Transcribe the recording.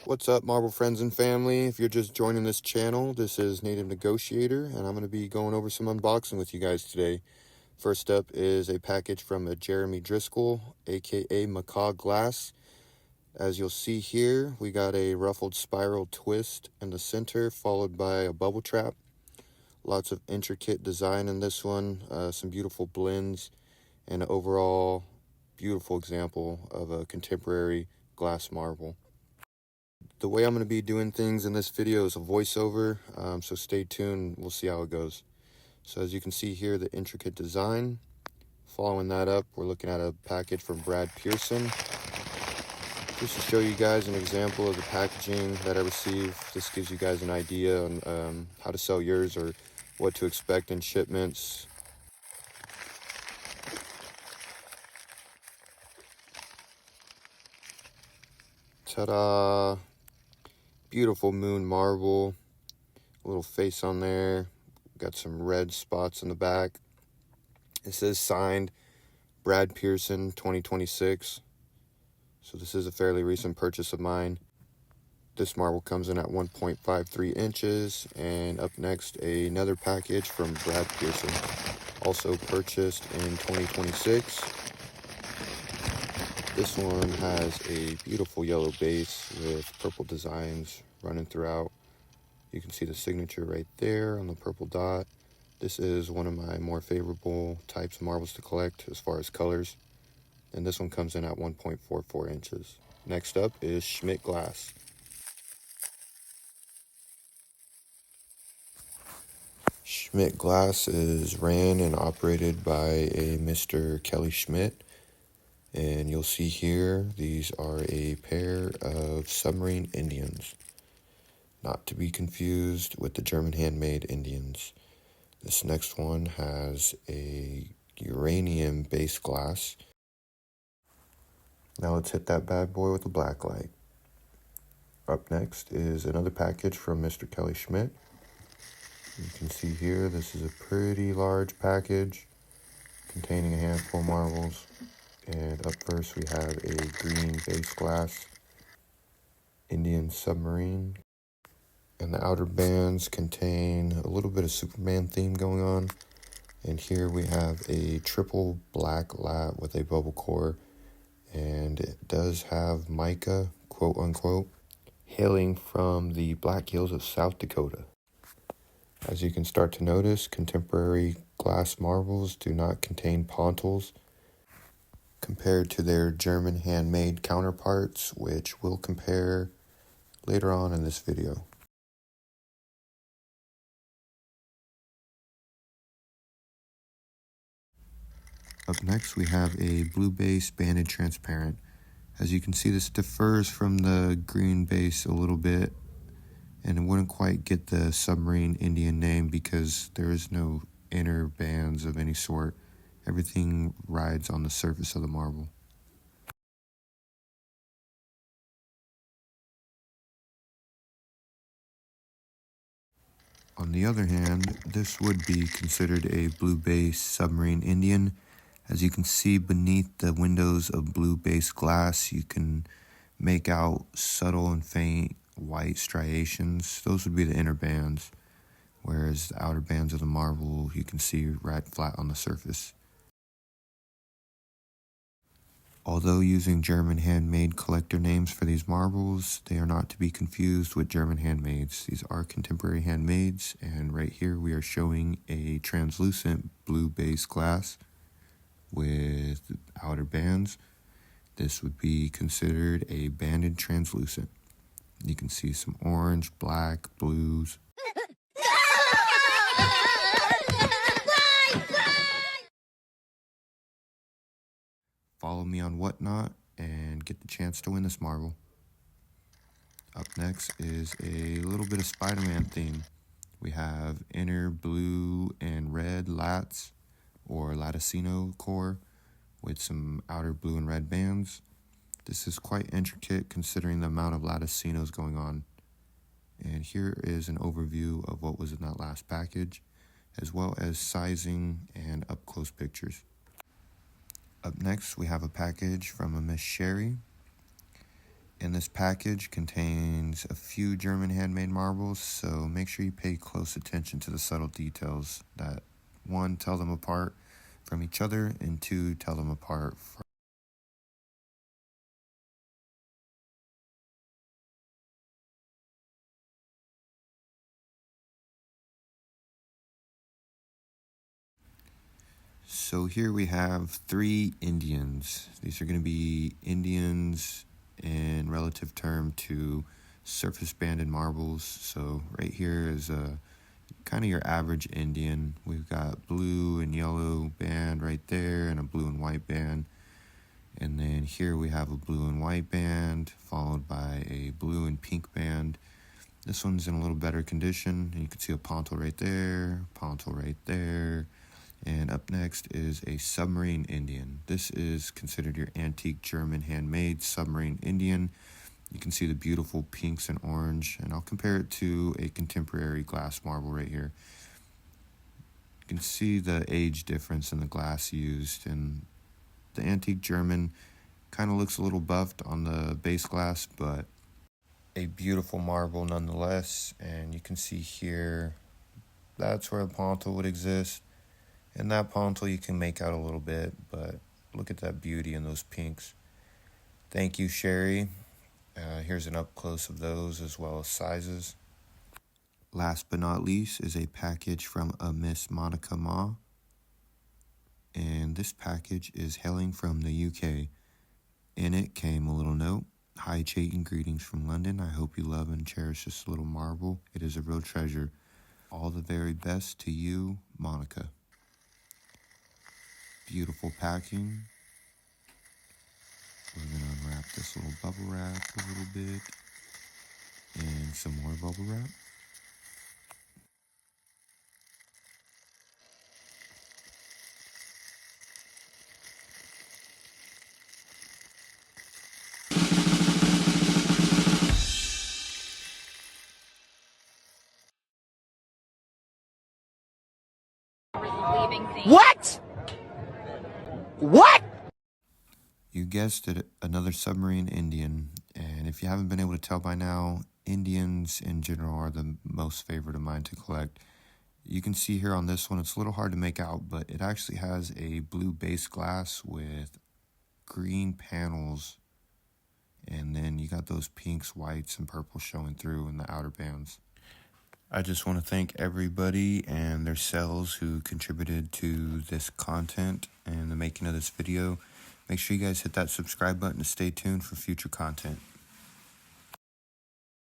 What's up, Marble friends and family? If you're just joining this channel, this is Native Negotiator, and I'm going to be going over some unboxing with you guys today. First up is a package from a Jeremy Driskell, aka Makah Glass. As you'll see here, we got a ruffled spiral twist in the center, followed by a bubble trap. Lots of intricate design in this one, some beautiful blends, and an overall beautiful example of a contemporary glass marble. The way I'm going to be doing things in this video is a voiceover, so stay tuned. We'll see how it goes. So as you can see here, the intricate design. Following that up, we're looking at a package from Pearson. Just to show you guys an example of the packaging that I received. This gives you guys an idea on how to sell yours or what to expect in shipments. Ta-da! Beautiful moon marble. A little face on there. Got some red spots in the back. It says signed Pearson 2026. So this is a fairly recent purchase of mine. This marble comes in at 1.53 inches. And up next, another package from Pearson, also purchased in 2026. This one has a beautiful yellow base with purple designs running throughout. You can see the signature right there on the purple dot. This is one of my more favorable types of marbles to collect as far as colors. And this one comes in at 1.44 inches. Next up is Schmidt glass. Schmidt glass is ran and operated by a Mr. Kelly Schmidt. And you'll see here, these are a pair of submarine Indians. Not to be confused with the German handmade Indians. This next one has a uranium-based glass. Now let's hit that bad boy with a black light. Up next is another package from Mr. Kelly Schmidt. You can see here, this is a pretty large package containing a handful of marbles. And up first we have a green base glass Indian submarine. And the outer bands contain a little bit of Superman theme going on. And here we have a triple black lat with a bubble core. And it does have mica, quote unquote, hailing from the Black Hills of South Dakota. As you can start to notice, contemporary glass marbles do not contain pontils compared to their German handmade counterparts, which we'll compare later on in this video. Up next, we have a blue base banded transparent. As you can see, this differs from the green base a little bit, and it wouldn't quite get the submarine Indian name because there is no inner bands of any sort. Everything rides on the surface of the marble. On the other hand, this would be considered a blue base submarine Indian. As you can see beneath the windows of blue base glass, you can make out subtle and faint white striations. Those would be the inner bands, whereas the outer bands of the marble you can see right flat on the surface. Although using German handmade collector names for these marbles, they are not to be confused with German handmades. These are contemporary handmades, and right here we are showing a translucent blue base glass with outer bands. This would be considered a banded translucent. You can see some orange, black, blues. Follow me on Whatnot and get the chance to win this marble. Up next is a little bit of Spider-Man theme. We have inner blue and red lats or latticino core with some outer blue and red bands. This is quite intricate considering the amount of laticinos going on. And here is an overview of what was in that last package, as well as sizing and up-close pictures. Up next, we have a package from a Miss Sherry. And this package contains a few German handmade marbles, so make sure you pay close attention to the subtle details that, one, tell them apart from each other, and two, tell them apart from. So here we have 3 Indians. These are going to be Indians in relative term to surface banded marbles. So right here is a kind of your average Indian. We've got blue and yellow band right there and a blue and white band. And then here we have a blue and white band followed by a blue and pink band. This one's in a little better condition. You can see a pontil right there, pontil right there. And up next is a submarine Indian. This is considered your antique German handmade submarine Indian. You can see the beautiful pinks and orange, and I'll compare it to a contemporary glass marble right here. You can see the age difference in the glass used, and the antique German kind of looks a little buffed on the base glass, but a beautiful marble nonetheless. And you can see here, that's where a pontil would exist. And that pontil you can make out a little bit, but look at that beauty in those pinks. Thank you, Sherry. Here's an up close of those as well as sizes. Last but not least is a package from a Miss Monica Ma. And this package is hailing from the UK. In it came a little note. Hi, Chayton, greetings from London. I hope you love and cherish this little marble. It is a real treasure. All the very best to you, Monica. Beautiful packing. We're going to unwrap this little bubble wrap a little bit. And some more bubble wrap. What? What? You guessed it, another submarine Indian. And if you haven't been able to tell by now, Indians in general are the most favorite of mine to collect. You can see here on this one, it's a little hard to make out, but it actually has a blue base glass with green panels. And then you got those pinks, whites, and purples showing through in the outer bands. I just want to thank everybody and their cells who contributed to this content and the making of this video. Make sure you guys hit that subscribe button to stay tuned for future content.